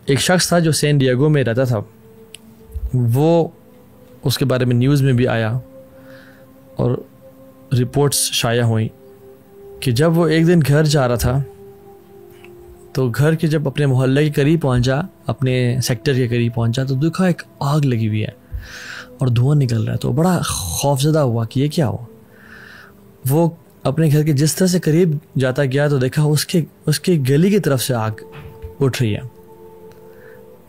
एक शख्स था जो सैन डिएगो में रहता था, वो उसके बारे में न्यूज़ में भी आया और रिपोर्ट्स शाया हुई कि जब वो एक दिन घर जा रहा था तो घर के जब अपने मोहल्ले के करीब पहुंचा, अपने सेक्टर के करीब पहुंचा, तो देखा एक आग लगी हुई है और धुआं निकल रहा है। तो बड़ा खौफजदा हुआ कि ये क्या हुआ। वो अपने घर के जिस तरह से करीब जाता गया तो देखा उसके गली की तरफ से आग उठ रही है।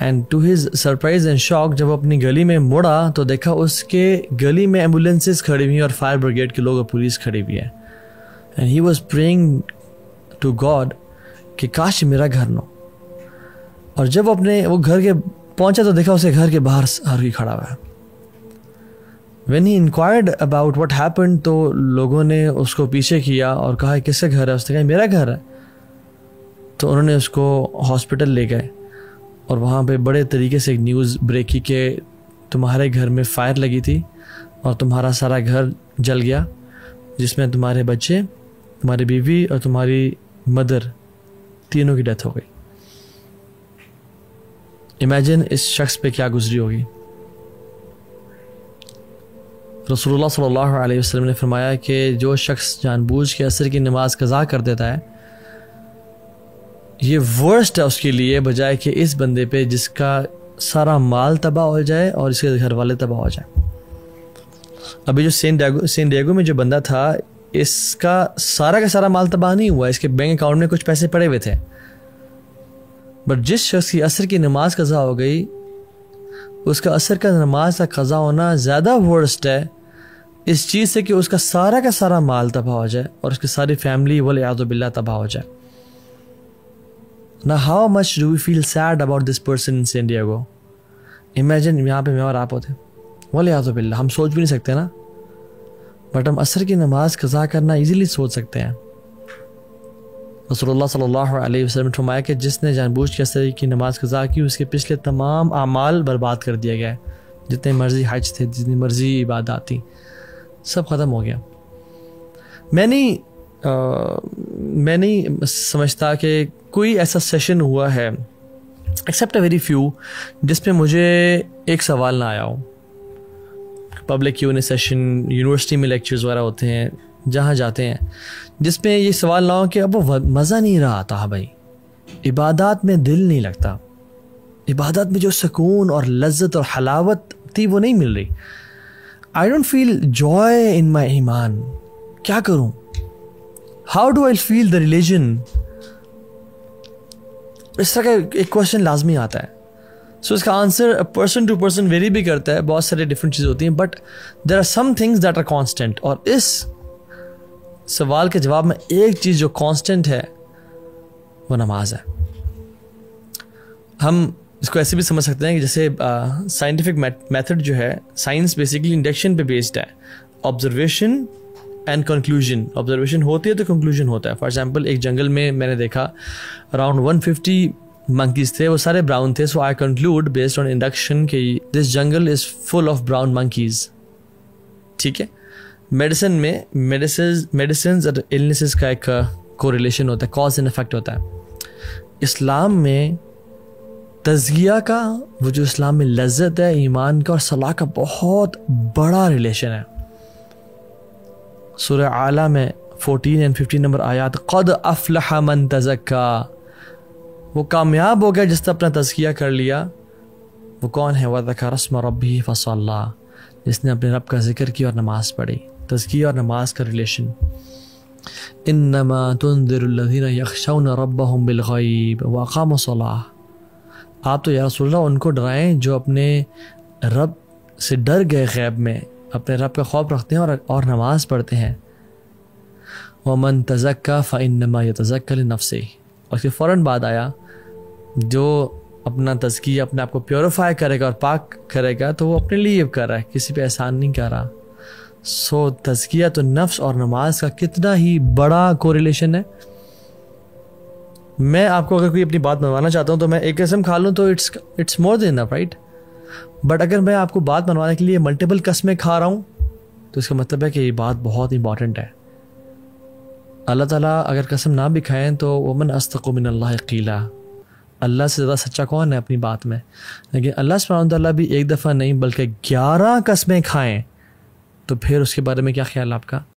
And to his surprise and shock जब वो अपनी गली में मुड़ा तो देखा उसके गली में एम्बुलेंसेस खड़ी हुई हैं और फायर ब्रिगेड के लोग और पुलिस खड़ी हुई है। And he was praying to God कि काश मेरा घर न हो। और जब वो घर के पहुंचा तो देखा उसे घर के बाहर आरोही खड़ा हुआ है। When he inquired about what happened, तो लोगों ने उसको पीछे किया और कहा किसका घर है। उसने कहा मेरा घर है। तो उन्होंने उसको हॉस्पिटल ले गए और वहाँ पे बड़े तरीके से एक न्यूज़ ब्रेक की कि तुम्हारे घर में फायर लगी थी और तुम्हारा सारा घर जल गया, जिसमें तुम्हारे बच्चे, तुम्हारी बीवी और तुम्हारी मदर तीनों की डेथ हो गई। इमेजिन इस शख्स पे क्या गुजरी होगी। रसूलुल्लाह सल्लल्लाहु अलैहि वसल्लम ने फरमाया कि जो शख्स जानबूझ के असर की नमाज कज़ा कर देता है, ये वर्स्ट है उसके लिए बजाय कि इस बंदे पे जिसका सारा माल तबाह हो जाए और इसके घर वाले तबाह हो जाए। अभी जो सैन डिएगो में जो बंदा था, इसका सारा का सारा माल तबाह नहीं हुआ, इसके बैंक अकाउंट में कुछ पैसे पड़े हुए थे। बट जिस शख्स की असर की नमाज कज़ा हो गई, उसका असर का नमाज का कज़ा होना ज़्यादा वर्स्ट है इस चीज़ से कि उसका सारा का सारा माल तबाह हो जाए और उसकी सारी फैमिली वल-इयाज़ु बिल्लाह तबाह हो जाए। ना how much do we feel sad about this person in San Diego. Imagine यहाँ पे मैं और आप होते, वल-इयाज़ु बिल्लाह, हम सोच भी नहीं सकते ना, बट हम असर की नमाज कज़ा करना इजीली सोच सकते हैं। रसूलुल्लाह सल्लल्लाहु अलैहि वसल्लम ने फरमाया कि जिसने जानबूझ के असर की नमाज कज़ा की, उसके पिछले तमाम आमाल बर्बाद कर दिया गया। जितने मर्जी हज थे, जितनी मर्जी इबादत थी, सब ख़त्म हो गया। मैं नहीं समझता कि कोई ऐसा सेशन हुआ है, एक्सेप्ट अ वेरी फ्यू, जिसमें मुझे एक सवाल ना आया हो। पब्लिक Q&A सेशन, यूनिवर्सिटी में लेक्चर्स वगैरह होते हैं, जहाँ जाते हैं, जिसमें ये सवाल ना हो कि अब वो मज़ा नहीं रहा आता भाई, इबादत में दिल नहीं लगता, इबादत में जो सुकून और लज्जत और हलावत थी वो नहीं मिल रही। I don't feel joy in my ईमान, क्या करूं? How do I feel the religion? इस तरह का एक क्वेश्चन लाजमी आता है। सो इसका answer person to person vary भी करता है, बहुत सारे डिफरेंट चीज़ें होती हैं, but there are some things that are constant. और इस सवाल के जवाब में एक चीज़ जो कांस्टेंट है वो नमाज है। हम इसको ऐसे भी समझ सकते हैं कि जैसे साइंटिफिक मेथड जो है, साइंस बेसिकली इंडक्शन पे बेस्ड है, ऑब्जर्वेशन एंड कंक्लूजन। ऑब्जर्वेशन होती है तो कंक्लूजन होता है। फॉर एग्जांपल एक जंगल में मैंने देखा अराउंड 150 मंकीज थे, वो सारे ब्राउन थे। So I conclude based on induction कि this jungle is full of brown monkeys. ठीक है, मेडिसिन में मेडिसिन और इलनेसेस का एक कोरिलेशन होता है, कॉज एंड इफेक्ट होता है। इस्लाम में तज़किया का, वो जो इस्लाम में लज्जत है, ईमान का और सलाह का बहुत बड़ा रिलेशन है। सूरह आला में 14 और 15 नंबर आयत, क़द अफ़लह मन तज़क्का, वो कामयाब हो गया जिसने अपना तज़किया कर लिया। वो कौन है? वज़करा अस्म रब्बिही फ़सल्ला, जिसने अपने रब का जिक्र किया और नमाज पढ़ी। तज़किया और नमाज का रिलेशन। इन्नमा तुन्ज़िरुल्लज़ीना यख़शौना रब्बहुम बिलग़ैब व अक़ामुस्सलाह, आप तो या रसूलल्लाह उनको डराएं जो अपने रब से डर गए, गैब में अपने रब का खौफ रखते हैं और नमाज पढ़ते हैं। वमन तज़क्का फ़इन्नमा यतज़क्का लिनफ़्सिही, और उसके फ़ौरन बाद आया जो अपना तज़किया, अपने आप को प्योरीफाई करेगा और पाक करेगा, तो वो अपने लिए कर रहा है, किसी पे एहसान नहीं कर रहा। सो तज़किया तो नफ्स और नमाज का कितना ही बड़ा कोरिलेशन है। मैं आपको अगर कोई अपनी बात मनवाना चाहता हूँ तो मैं एक कसम खा लूँ तो it's more than enough, right. But अगर मैं आपको बात मनवाने के लिए मल्टीपल कसमें खा रहा हूँ तो इसका मतलब है कि ये बात बहुत इंपॉर्टेंट है। अल्लाह ताला अगर कसम ना भी खाएं तो वमन अस्दक़ु मिनल्लाहि क़ीला, अल्लाह से ज़्यादा सच्चा कौन है अपनी बात में। लेकिन अल्लाह सुब्हानहू व तआला भी एक दफ़ा नहीं बल्कि 11 कस्में खाएं, तो फिर उसके बारे में क्या ख्याल आपका।